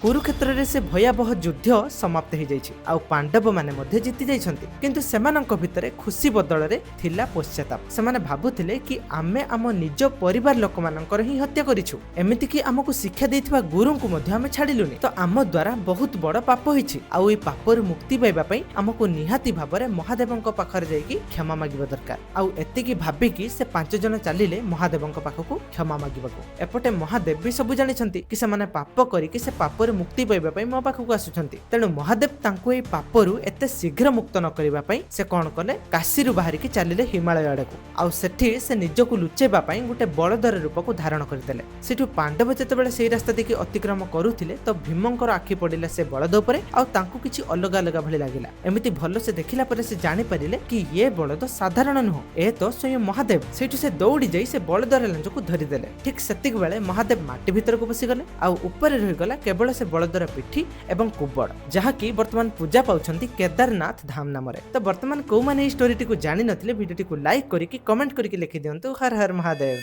कुरुक्षेत्र रे से भयावह युद्ध समाप्त हो जाइछि आ पांडव माने मध्ये जीति जाइछन्ति किंतु सेमानंक भितरे खुशी बदल रे थिला पश्चाताप। सेमाने भाबुथिले कि आमे आम निज परिवार लोक मानकर ही हत्या करिछु, एमिति कि हमकु शिक्षा देथिबा गुरु को मध्ये आमे छाडिलुनी, तो आम द्वारा बहुत बड़ पाप होइछि। आ ओई पापर मुक्ति पाइबा पई हमकु निहाती भाबरे महादेवंक पाखरे जाईकी क्षमा मागिबा दरकार। आ एतिकी भाबिकी से 5 जन चलिले महादेवंक पाखकु क्षमा मागिबाकू। एपटे महादेव भी सब जानिछन्ति कि सेमाने पाप करिकी से पापर मुक्ति पाइबा पई मो पाखकु आसुछन्ति, तेनु महादेव तांको एई पापरु एते शीघ्र मुक्त न करिबा पई से कोन कले काशीरु बाहरिकी चलिले हिमालय आडकू। आ सेठी से निजकु लुचेबा पई गोटे बलदर रूपकु धारण करतेले। सेठु पांडव जेतेबेले सेई रास्ता देखि अतिक्रम करूथिले तो भीमंकर आखि पडिला से बलद उपरे आ तांको किछि अलग अलग भली लागिला। एमिति भलो से देखिला परे से जानि परिले कि ये बलद साधारण नुह, ए तो स्वयं महादेव। सेठु से दौड़ी जाई से बलदर लांजकु धरि देले। ठीक सेतिक बेले महादेव माटी भीतर को बसी गले आ ऊपर रहि गला केवल से बलदर पिठी एवं कुबड़, जहा कि वर्तमान पूजा पाउछन्ती केदारनाथ धाम नामरे। तो वर्तमान को माने स्टोरी टी को जानि नथिले वीडियो टी को लाइक करिकि कमेंट करिकि लिखि दियंतु हर हर महादेव।